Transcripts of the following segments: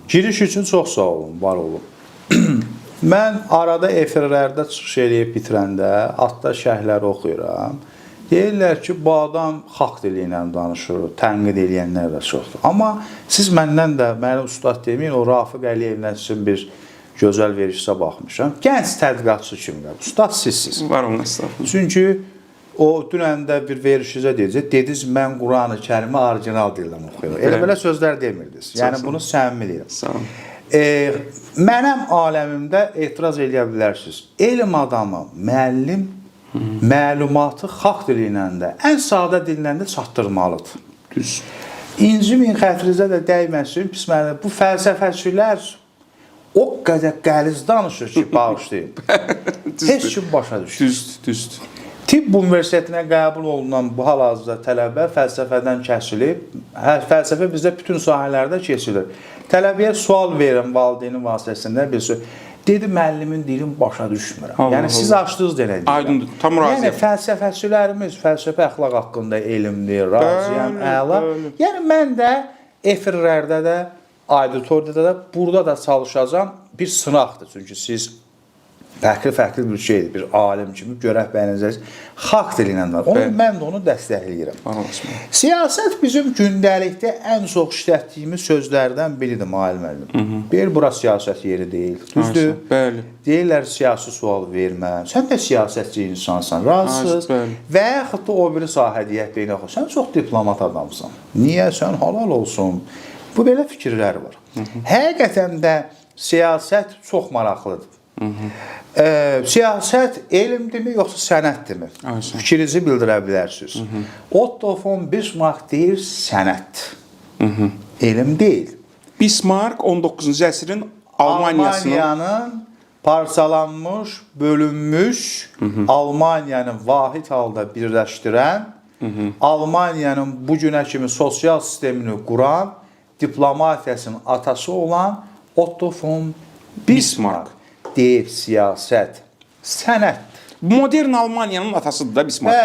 Giriş üçün çox sağ olun, var olun. Mən arada efirlərdə çıxış eləyib bitirəndə, adda şərhləri oxuyuram. Deyirlər ki, bu adam xalq dili ilə danışır, tənqid eləyənlər də çoxdur. Amma siz məndən də, mənim ustad deməyin, o Rafiq Əliyevlə sizin bir gözəl verişsə baxmışam. Gənc tədqiqatçı kimlər? Ustad sizsiz. Var olun, estağfurullah. Çünki o dünəndə bir verişizə deyəcək, dediniz mən Quran-ı Kərimi orijinal dildən oxuyuram. Elə belə sözlər demirdiniz. Yəni bunu səmimi deyirəm. Sağ olun. Mənim aləmimdə etiraz edə bilərsiniz. Elm adamı, müəllim məlumatı xalq dili ilə də, ən sadə dillə də çatdırmalıdır. Düz. İncimin xətrinizə də dəyməsin, pis mənada bu fəlsəfəçilər o qədər qəliz danışır ki, bağışlayın. Heç kim başa düşür. Düzdür. Tibb universitetinə qəbul olunan bu hal-hazırda tələbə fəlsəfədən kəsilib. Fəlsəfə bizdə bütün sahələrdə keçilir. Tələbəyə sual verin valideynin vasitəsində bir söz. Dedi, müəllimin dilim başa düşmürəm. Yəni, siz açdınız denə deyirəm. Aydındır, tam razıyam. Yəni, fəlsəfəçilərimiz fəlsəfə əxlaq haqqında elmdir, razıyam, əla. Yəni, mən də efirlərdə də, auditoriyada da, burada da çalışacağım bir sınaqdır. Çünki siz fərqli bir şeydir, bir alim kimi görək bəyənəcəksiniz. Xalq dili ilə var. Mən də onu dəstəkləyirəm. Siyasət bizim gündəlikdə ən çox işlətdiyimiz sözlərdən biridir, müəllim. Bir, bura siyasət yeri deyil. Düzdür? Bəli. Deyirlər, siyasi sual vermə. Sən də siyasətçi insansan, razısız. Və yaxud da o biri sahədiyyət beynəlxalq. Sən çox diplomat adamsan. Niyə? Sən halal olsun. Bu belə fikirlər var. Həqiqətən də siyasət çox maraqlıdır. Siyasət elmdirmi, yoxsa sənətdirmi? Fikrinizi bildirə bilərsiniz. Otto von Bismarck deyir, sənət. Elm deyil. Bismarck 19-cu əsrin Almaniyanın parçalanmış, bölünmüş, Almaniyanı vahid halda birləşdirən, Almaniyanın bu günə kimi sosial sistemini quran, diplomatiyasının atası olan Otto von Bismarck deyib siyasət, sənətdir. Modern Almaniyanın atasıdır da Bismarck.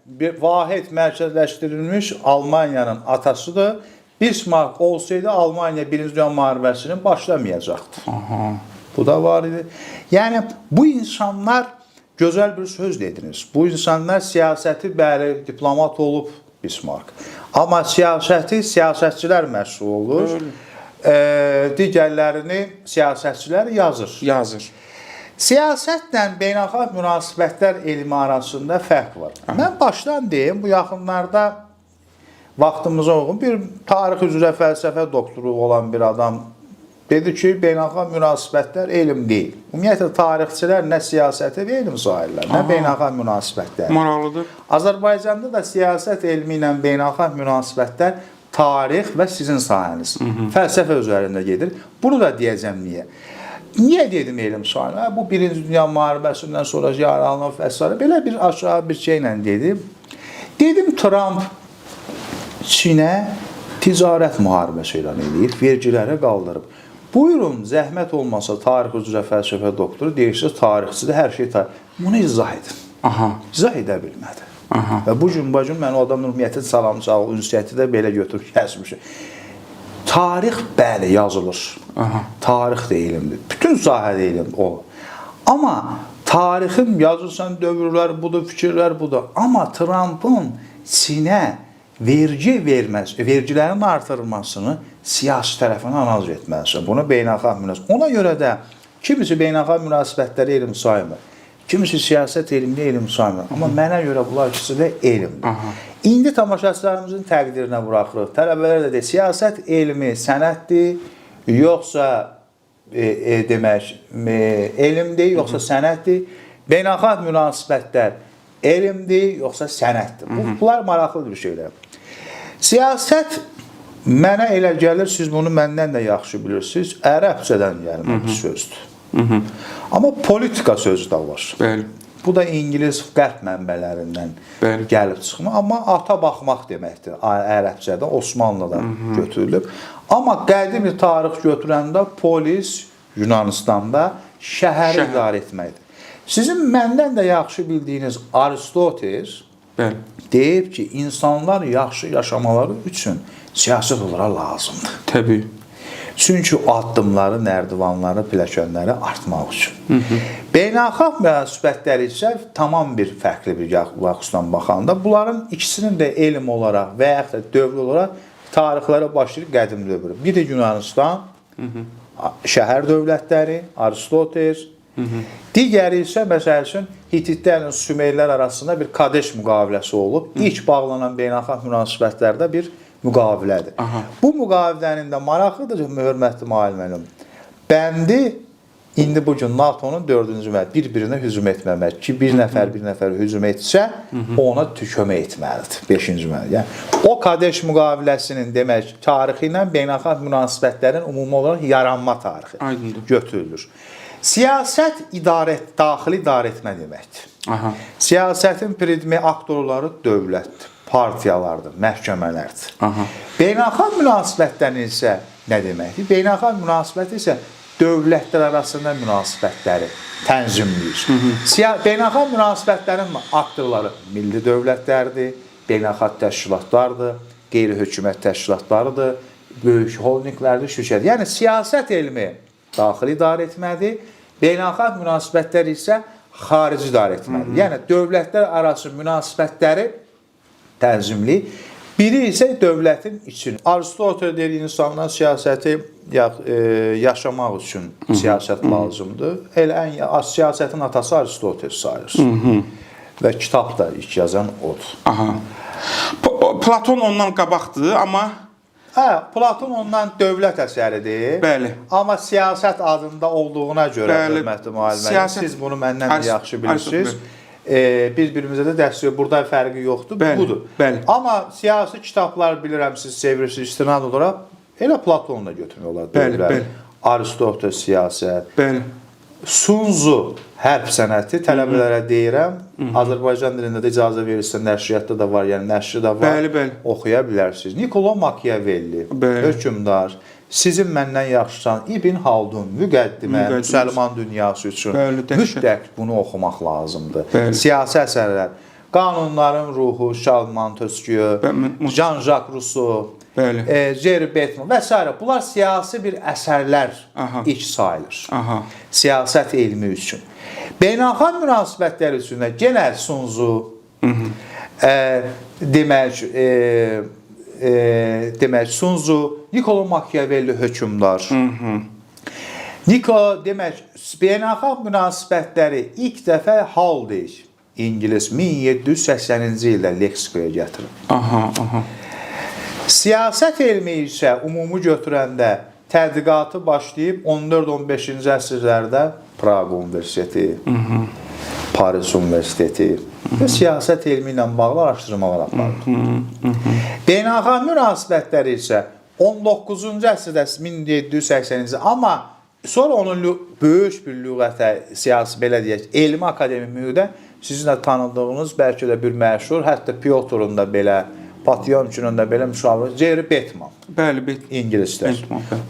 Bəli, vahid mərkəzləşdirilmiş Almaniyanın atasıdır. Bismarck olsaydı Almaniya 1-ci Dünya müharibəsini başlamayacaqdı. Bu da var idi. Yəni, bu insanlar, gözəl bir söz dediniz, bu insanlar siyasəti, bəli, diplomat olub Bismarck. Amma siyasəti siyasətçilər məsul olur. Digərlərini siyasətçilər yazır. Siyasətlə beynəlxalq münasibətlər elmi arasında fərq var. Mən başdan deyim, bu yaxınlarda vaxtımıza uyğun bir tarix üzrə fəlsəfə doktoru olan bir adam dedi ki, beynəlxalq münasibətlər elm deyil. Ümumiyyətlə, tarixçilər nə siyasəti və elm sahirlər, nə beynəlxalq münasibətlər. Maraqlıdır. Azərbaycanda da siyasət elmi ilə beynəlxalq münasibətlər tarix və sizin sahəniz. Fəlsəfə üzərində gedir. Bunu da deyəcəm niyə. Niyə dedim elm sahələ? Bu 1-ci Dünya müharibəsindən sonra yaralanıb və s. Belə bir aşağı bir şeylə dedim. Dedim, Trump Çinə ticarət müharibəsi elan edir, vergiləri qaldırıb. Buyurun, zəhmət olmasa tarix üzrə fəlsəfə doktoru, deyirsiniz, tarixçidir, hər şey tarix. Bunu izah edin. İzah edə bilmədi. Və bu gün mən o adamın ümumiyyətin salamçağı, ünsiyyəti də belə götürüb kəsmişim. Tarix, bəli, yazılır. Tarix də elmdir. Bütün sahədə elm olur. Amma tarixin yazırsan, dövrlər budur, fikirlər budur. Amma Trump'ın Çinə vergi verməz, vergilərin artırılmasını siyasi tərəfinə analiz etməlisən. Bunu beynəlxalq münasibət. Ona görə də kimisi beynəlxalq münasibətləri elm saymır. Kimisi siyasət elmini elm saymır. Amma mənə görə bunlar ikisi də elmdir. İndi tamaşaçılarımızın təqdirinə buraxırıq. Tələbələr də deyir, siyasət elmi sənətdir, yoxsa demək, elmdir, yoxsa sənətdir. Beynəlxalq münasibətlər elmdir, yoxsa sənətdir. Bunlar maraqlı bir şeylər. Siyasət mənə elə gəlir, siz bunu məndən də yaxşı bilirsiniz, ərəbcədən gəlmə bir sözdür. Amma politika sözü də var. Bəli. Bu da İngilis qərb mənbələrindən gəlib çıxma. Amma ata baxmaq deməkdir. Ərəbcədə, Osmanlıda götürülüb. Amma qədim bir tarix götürəndə polis Yunanistanda şəhəri idarə etməkdir. Sizin məndən də yaxşı bildiyiniz Aristoteles deyib ki, insanlar yaxşı yaşamaları üçün siyasət onlara lazımdır. Təbii. Çünki o addımları, nərdivanları, pilləkənləri artmaq üçün. Beynəlxalq münasibətləri isə tamam bir fərqli bir vaxtdan baxanda bunların ikisinin də elm olaraq və yaxud da dövr olaraq tarixlərə başlayır qədim dövr. Biri Yunanistan, şəhər dövlətləri, Aristoteles. Digəri isə məsəl üçün Hititlərlə Sümerlər arasında bir Kadeş müqaviləsi olub. İlk bağlanan beynəlxalq münasibətlərdə bir müqavilədir. Bu müqavilənin də maraqlıdır, hörmətli müəllimim. Bəndi indi bu gün NATO-nun 4-cü məddə bir-birinə hücum etməmək ki, bir nəfər hücum etsə, ona kömək etməlidir. 5-ci məddə. Yəni, o Kadeş müqaviləsinin demək tarixi ilə beynəlxalq münasibətlərin ümumi olaraq yaranma tarixi götürülür. Siyasət daxili idarə etmə deməkdir. Siyasətin predmi aktorları dövlətdir, partiyalardır, məhkəmələrdir. Beynəlxalq münasibətlərin isə nə deməkdir? Beynəlxalq münasibət isə dövlətlər arasında münasibətləri tənzimləyir. Beynəlxalq münasibətlərin aktorları milli dövlətlərdir, beynəlxalq təşkilatlardır, qeyri-hökumət təşkilatlarıdır, böyük holdinglərdir, şirkətdir. Yəni, siyasət elmi daxili idarə etmədir, beynəlxalq münasibətlər isə xarici idarə etməlidir. Yəni, dövlətlər arası münasibətləri tənzimli. Biri isə dövlətin için. Aristoteles deyir, insanlar siyasəti yaşamaq üçün siyasət lazımdır. Elə siyasətin atası Aristoteles sayılır. Və kitab da ilk yazan odur. Platon ondan qabaqdır, amma... Platon ondan dövlət əsəridir. Bəli. Amma siyasət adında olduğuna görə, hörmətli müəllimə, siz bunu məndən də yaxşı bilirsiniz. Bir-birimizə də dəstək, burada fərqi yoxdur, budur. Amma siyasi kitablar bilirəm, siz sevirsiniz, istinad olaraq, elə Platonla götürmək olar. Bəli. Aristoteles siyasət. Sun Tzu hərb sənəti tələbələrə deyirəm. Azərbaycan dilində də icazə verirsə, nəşriyyatda da var, yəni nəşri də var. Oxuya bilərsiniz. Niccolo Machiavelli, hökmdar, sizin məndən yaxşısan İbn Haldun, müqəddimə, müsəlman dünyası üçün mütləq bunu oxumaq lazımdır. Siyasi əsərlər, Qanunların ruhu, Charles Montesquieu, Jean-Jacques Rousseau, Jerry Bentham və s. Bunlar siyasi bir əsərlər ilk sayılır. Siyasət elmi üçün. Beynəlxalq münasibətlər üçün də genə Sun Tzu, demək Sun Tzu, Niccolo Machiavelli hökmdar. Demək, beynəlxalq münasibətləri ilk dəfə Haldane İngilis 1780-ci ildə leksikaya gətirir. Siyasət elmi isə ümumi götürəndə tədqiqatı başlayıb 14-15-ci əsrlərdə Praqa Universiteti, Paris Universiteti və siyasət elmi ilə bağlı araşdırmalar aparır. Beynəlxalq münasibətləri isə 19-cu əsrdə 1780-ci, amma sonra onun böyük bir lüğətə, siyasi, belə deyək, elmi akademi mühüdə sizin də tanıdığınız, bəlkə də bir məşhur, hətta Piotrun da belə, Potyomkinun da belə müşavir, Jerry Bentham, İngilislər.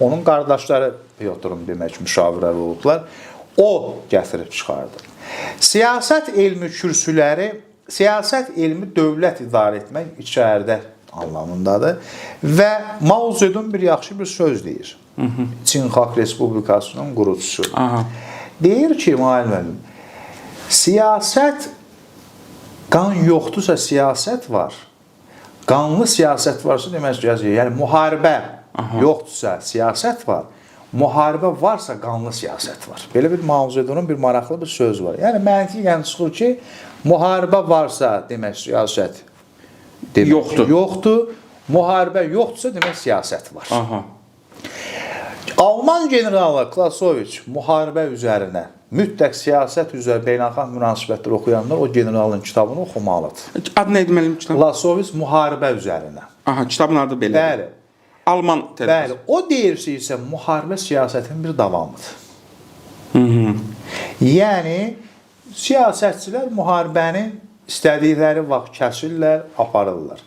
Onun qardaşları Piotrun demək müşavirəli olublar. O gətirib çıxardı. Siyasət elmi kürsüləri, siyasət elmi dövlət idarə etmək içəridə anlamındadır və Mao Zedong bir yaxşı bir söz deyir. Çin Xalq Respublikasının qurucusu. Deyir ki, müəllimim, siyasət, qan yoxdursa siyasət var. Qanlı siyasət varsa demək ki, yəni müharibə yoxdursa siyasət var. Müharibə varsa qanlı siyasət var. Belə bir Mao Zedong'un bir maraqlı bir söz var. Yəni məntiqən çıxır ki, müharibə varsa demək siyasət yoxdur. Müharibə yoxdursa demək siyasət var. Alman generalı Clausewitz müharibə üzərinə, mütləq siyasət üzrə beynəlxalq münasibətlər oxuyanlar o generalın kitabını oxumalıdır. Adı nə etməliyim kitab? Clausewitz müharibə üzərinə. Kitabın adı belə. Bəli. Alman tədqiqatı. Bəli. O deyirsə isə müharibə siyasətin bir davamıdır. Yəni siyasətçilər müharibəni istədikləri vaxt kəsirlər, aparırlar,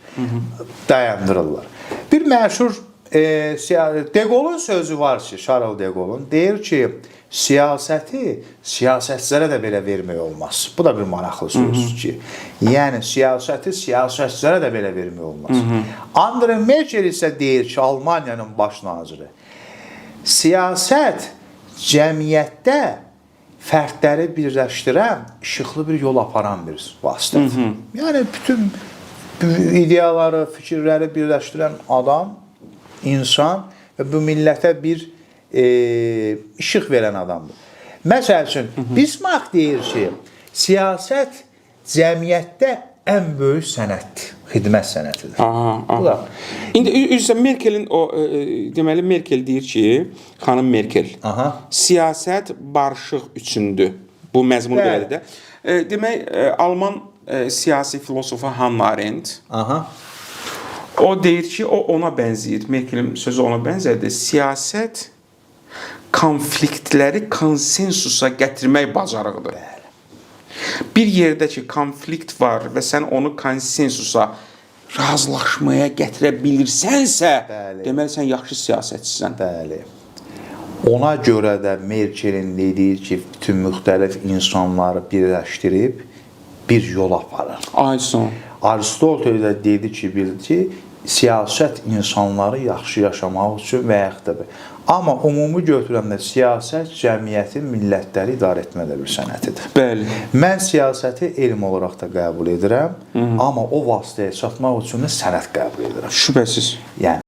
dayandırırlar. Bir məşhur De Gaulle'un sözü var ki, Charles de Gaulle'un deyir ki, siyasəti siyasətçilərə də belə vermək olmaz. Bu da bir maraqlı sözdür ki, yəni siyasəti siyasətçilərə də belə vermək olmaz. Angela Merkel isə deyir ki, Almaniyanın baş naziri, siyasət cəmiyyətdə fərdləri birləşdirən, işıqlı bir yol aparan bir vasitədir. Yəni bütün ideyaları, fikirləri birləşdirən adam, insan və bu millətə bir işıq verən adamdır. Məsəl üçün, Bismarck deyir ki, siyasət cəmiyyətdə ən böyük sənətdir, xidmət sənətidir. Aha. İndi üzrə Merkelin o deməli Merkel deyir ki, xanım Merkel, siyasət barışıq üçündür. Bu məzmun belədir də. Demək Alman siyasi filosofu Hannah Arendt o deyir ki, o ona bənzəyir. Merkelin sözü ona bənzədir. Siyasət konfliktləri konsensusa gətirmək bacarığıdır. Bir yerdə ki, konflikt var və sən onu konsensusa, razılaşmaya gətirə bilirsənsə, deməli sən yaxşı siyasətçisən. Bəli. Ona görə də Merkelin dediyi ki, bütün müxtəlif insanları birləşdirib bir yol aparır. Aristotel də dedi ki, siyasət insanları yaxşı yaşamaq üçün və yaxud da. Amma ümumi götürəndə siyasət cəmiyyətin, millətləri idarə etmədə bir sənətidir. Bəli. Mən siyasəti elm olaraq da qəbul edirəm, amma o vasitəyə çatmaq üçün də sənət qəbul edirəm. Şübhəsiz. Yəni